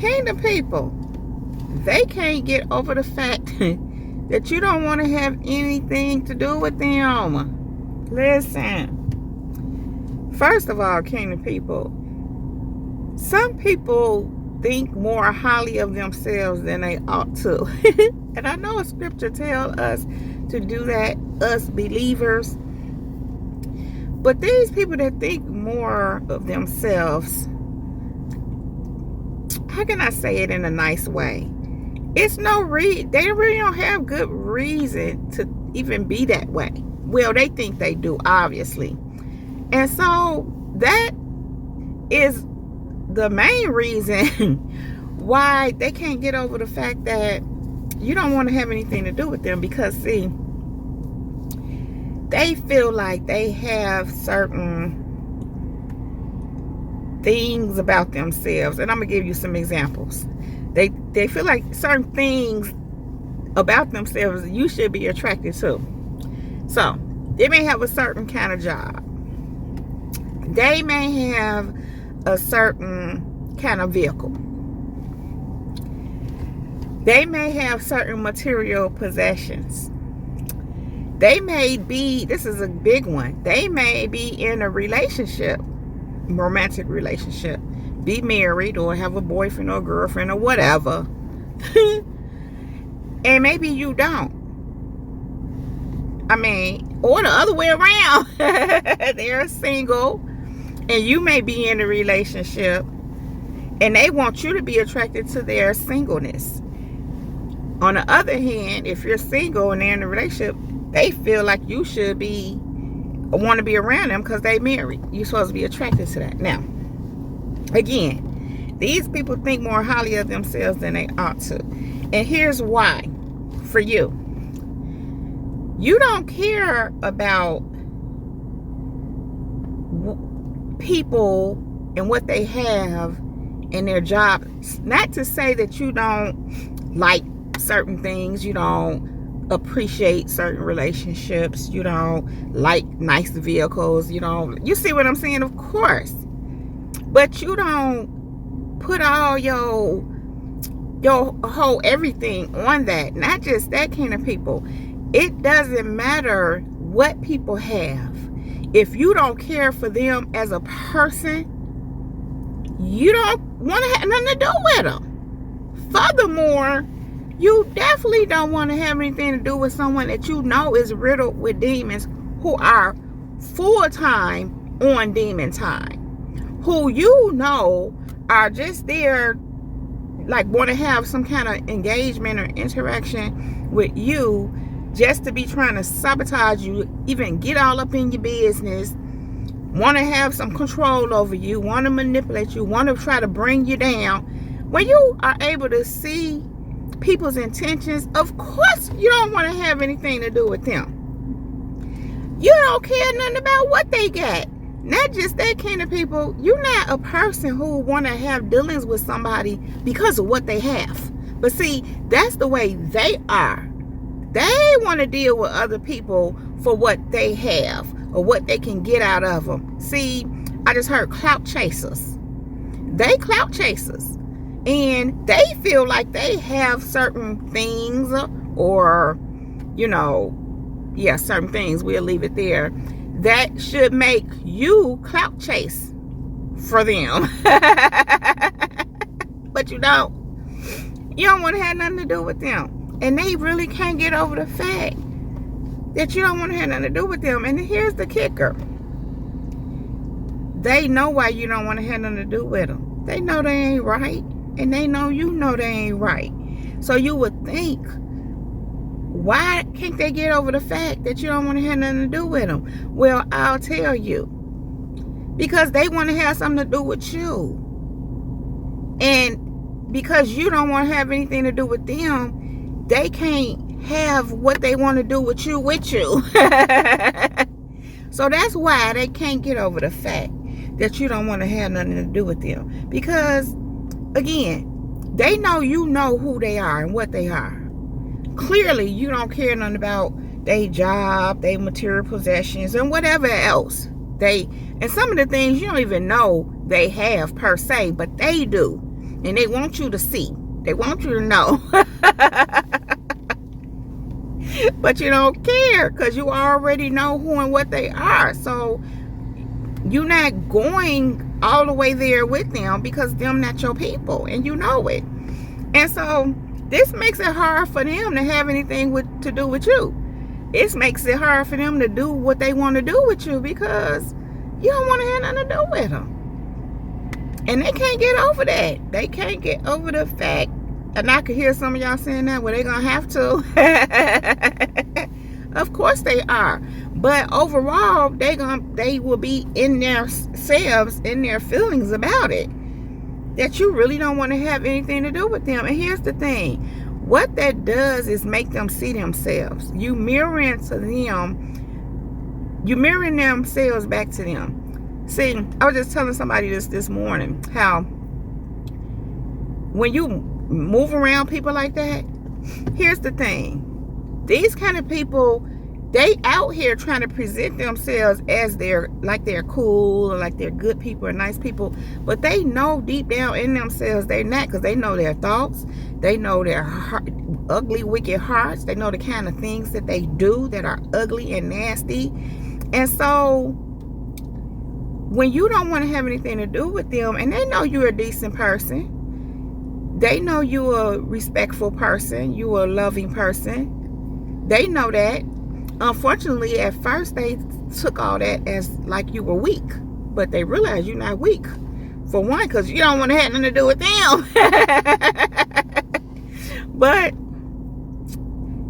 kingdom people, they can't get over the fact that you don't want to have anything to do with them. Listen. First of all, kingdom people, some people think more highly of themselves than they ought to. And I know a scripture tells us to do that, us believers. But these people that think more of themselves, how can I say it in a nice way? It's no they really don't have good reason to even be that way. Well, they think they do, obviously. And so that is the main reason why they can't get over the fact that you don't want to have anything to do with them, because see, they feel like they have certain things about themselves, and I'm gonna give you some examples. They feel like certain things about themselves you should be attracted to. So they may have a certain kind of job, they may have a certain kind of vehicle, they may have certain material possessions, they may be, this is a big one, they may be in a relationship, romantic relationship, be married or have a boyfriend or girlfriend or whatever. And maybe you don't. I mean, or the other way around. They're single and you may be in a relationship and they want you to be attracted to their singleness. On the other hand, if you're single and they're in a relationship, they feel like you should be, want to be around them because they married. You're supposed to be attracted to that. Now, again, these people think more highly of themselves than they ought to. And here's why. For you, you don't care about people and what they have in their job. Not to say that you don't like certain things, you don't appreciate certain relationships, you don't like nice vehicles, you see what I'm saying? Of course. But you don't put all your whole everything on that. Not just that kind of people. It doesn't matter what people have. If you don't care for them as a person, you don't want to have nothing to do with them. Furthermore, you definitely don't want to have anything to do with someone that you know is riddled with demons, who are full-time on demon time, who you know are just there, like want to have some kind of engagement or interaction with you just to be trying to sabotage you, even get all up in your business, want to have some control over you, want to manipulate you, want to try to bring you down. When you are able to see people's intentions, of course you don't want to have anything to do with them. You don't care nothing about what they got. Not just that kind of people. You're not a person who want to have dealings with somebody because of what they have. But see, that's the way they are. They want to deal with other people for what they have or what they can get out of them. See, I just heard clout chasers. They clout chasers. And they feel like they have certain things or, certain things, we'll leave it there, that should make you clout chase for them. But you don't. You don't want to have nothing to do with them. And they really can't get over the fact that you don't want to have nothing to do with them. And here's the kicker. They know why you don't want to have nothing to do with them. They know they ain't right. And they know you know they ain't right. So you would think, why can't they get over the fact that you don't want to have nothing to do with them? Well, I'll tell you. Because they want to have something to do with you. And because you don't want to have anything to do with them, they can't have what they want to do with you. So that's why they can't get over the fact that you don't want to have nothing to do with them. Because, again, they know you know who they are and what they are. Clearly, you don't care nothing about their job, their material possessions, and whatever else. And some of the things you don't even know they have per se, but they do. And they want you to see. They want you to know. But you don't care because you already know who and what they are. So you're not going all the way there with them because them not your people and you know it. And so this makes it hard for them to have anything to do with you. It makes it hard for them to do what they want to do with you because you don't want to have nothing to do with them. And they can't get over that. They can't get over the fact, and I could hear some of y'all saying that, well, they're going to have to. Of course they are. But overall, they will be in their selves, in their feelings about it. That you really don't want to have anything to do with them. And here's the thing. What that does is make them see themselves. You mirroring themselves back to them. See, I was just telling somebody this morning how when you move around people like that, here's the thing. These kind of people, they out here trying to present themselves as they're cool or like they're good people or nice people, but they know deep down in themselves they're not, because they know their thoughts, they know their ugly, wicked hearts, they know the kind of things that they do that are ugly and nasty. And so when you don't want to have anything to do with them, and they know you're a decent person, they know you're a respectful person, you're a loving person, they know that. Unfortunately, at first they took all that as like you were weak, but they realize you're not weak. For one, because you don't want to have nothing to do with them. But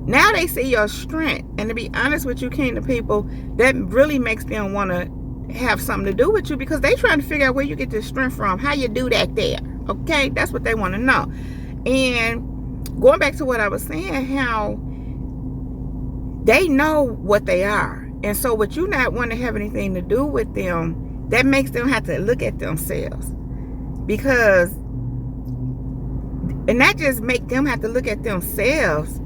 now they see your strength, and to be honest with you, kingdom people, that really makes them want to have something to do with you, because they trying to figure out where you get this strength from, how you do that there. Okay, that's what they want to know. And going back to what I was saying, how they know what they are. And so with you not wanting to have anything to do with them, that makes them have to look at themselves. Because, and that just make them have to look at themselves.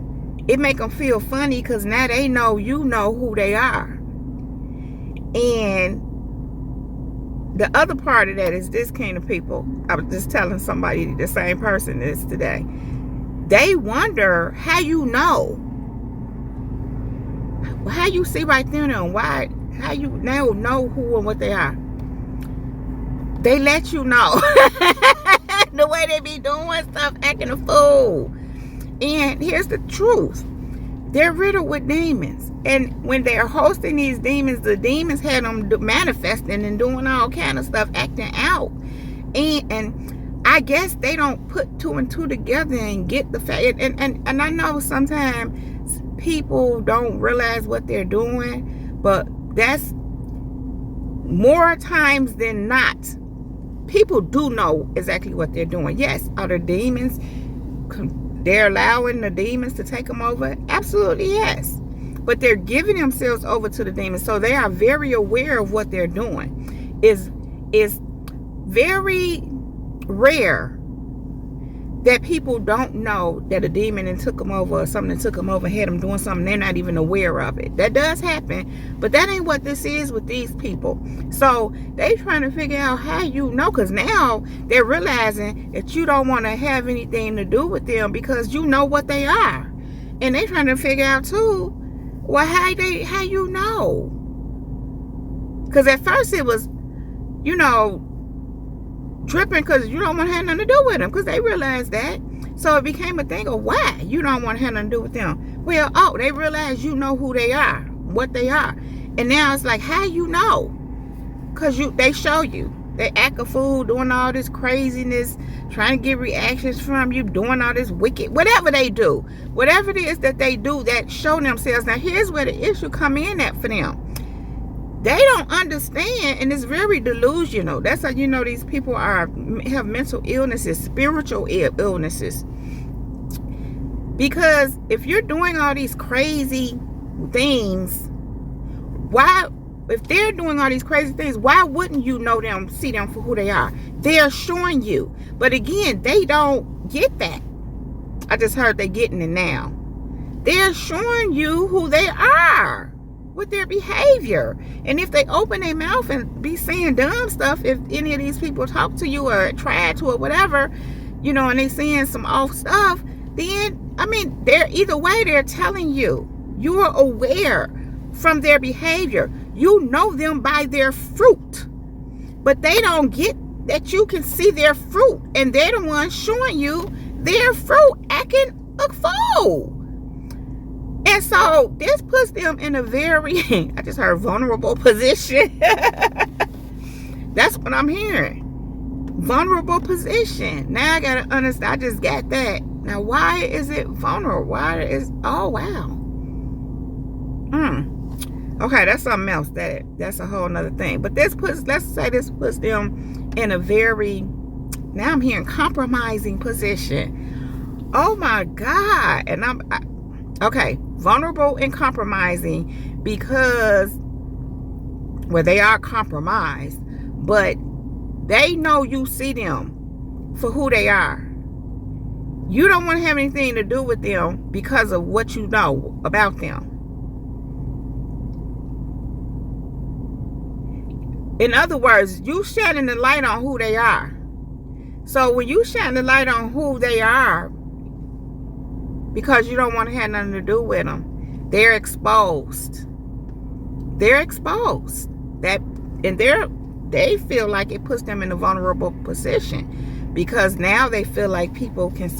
It make them feel funny because now they know you know who they are. And the other part of that is this kind of people. I was just telling somebody, the same person this today. They wonder how you know. How you see right then and why, how you now know who and what they are. They let you know. The way they be doing stuff, acting a fool. And here's the truth. They're riddled with demons. And when they're hosting these demons, the demons had them manifesting and doing all kind of stuff, acting out. And I guess they don't put two and two together and get the fact. And I know sometimes people don't realize what they're doing, but that's more times than not. People do know exactly what they're doing. Yes, are the demons, they're allowing the demons to take them over? Absolutely, yes. But they're giving themselves over to the demons, so they are very aware of what they're doing. It's very rare that people don't know that a demon and took them over, or something took them over, had them doing something they're not even aware of it. That does happen, but that ain't what this is with these people. So they trying to figure out how you know, because now they're realizing that you don't want to have anything to do with them because you know what they are. And they trying to figure out too, well, how you know? Because at first it was, tripping because you don't want to have nothing to do with them, because they realized that. So it became a thing of why you don't want to have nothing to do with them. Well, they realize you know who they are, what they are. And now it's like, how you know? Because they show you. They act a fool, doing all this craziness, trying to get reactions from you, doing all this wicked, whatever they do. Whatever it is that they do that show themselves. Now here's where the issue come in at for them. They don't understand, and it's very delusional. That's how you know these people have mental illnesses, spiritual illnesses. Because if you're doing all these crazy things, if they're doing all these crazy things, why wouldn't you know them, see them for who they are? They're showing you. But again, they don't get that. I just heard they're getting it now. They're showing you who they are with their behavior. And if they open their mouth and be saying dumb stuff, if any of these people talk to you or try to or whatever, and they saying some off stuff, then, they're either way, they're telling you. You are aware from their behavior. You know them by their fruit. But they don't get that you can see their fruit. And they're the ones showing you their fruit acting a fool. And so this puts them in a very, I just heard, vulnerable position. That's what I'm hearing. Vulnerable position. Now I gotta understand. I just got that. Now why is it vulnerable? Oh wow. Okay, that's something else. That's a whole nother thing. But let's say this puts them in a very, now I'm hearing, compromising position. Oh my God. And okay, vulnerable and compromising, because, well, they are compromised, but they know you see them for who they are. You don't want to have anything to do with them because of what you know about them. In other words, you shining the light on who they are. So when you shine the light on who they are, because you don't want to have nothing to do with them, they're exposed. They're exposed. They feel like it puts them in a vulnerable position, because now they feel like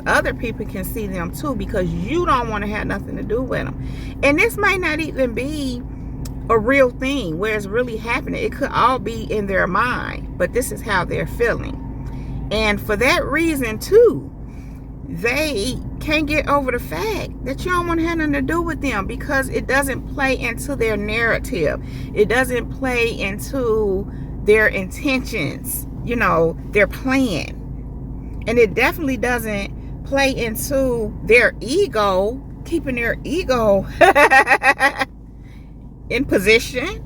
other people can see them too, because you don't want to have nothing to do with them. And this might not even be a real thing where it's really happening. It could all be in their mind, but this is how they're feeling. And for that reason too, they can't get over the fact that you don't want to have nothing to do with them, because it doesn't play into their narrative. It doesn't play into their intentions, their plan. And it definitely doesn't play into their ego, keeping their ego in position.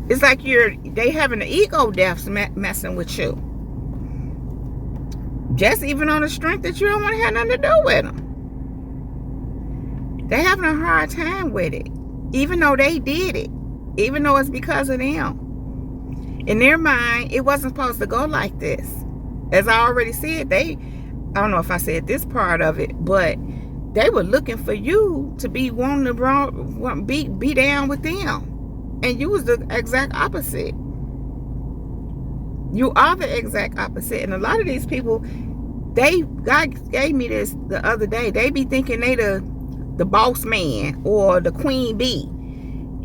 It's like they having an ego death messing with you. Just even on the strength that you don't want to have nothing to do with them. They're having a hard time with it. Even though they did it. Even though it's because of them. In their mind, it wasn't supposed to go like this. As I already said, I don't know if I said this part of it, but they were looking for you to be wanting to be down with them. And you was the exact opposite. You are the exact opposite. And a lot of these people, God gave me this the other day. They be thinking they the boss man or the queen bee.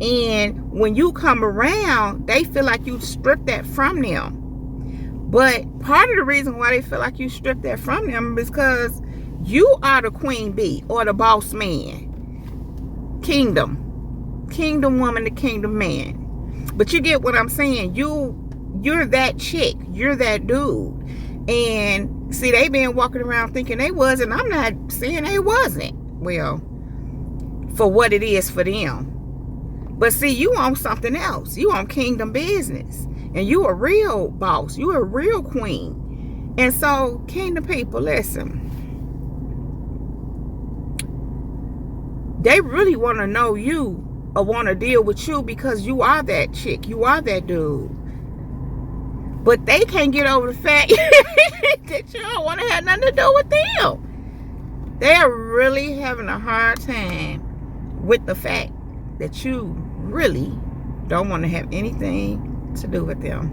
And when you come around, they feel like you stripped that from them. But part of the reason why they feel like you stripped that from them is because you are the queen bee or the boss man. Kingdom woman, the kingdom man. But you get what I'm saying. You're that chick. You're that dude. And see, they been walking around thinking they was, and I'm not saying they wasn't. Well, for what it is for them. But see, you on something else. You on kingdom business. And you a real boss. You a real queen. And so, kingdom people, listen. They really want to know you or want to deal with you because you are that chick. You are that dude. But they can't get over the fact that you don't want to have nothing to do with them. They are really having a hard time with the fact that you really don't want to have anything to do with them.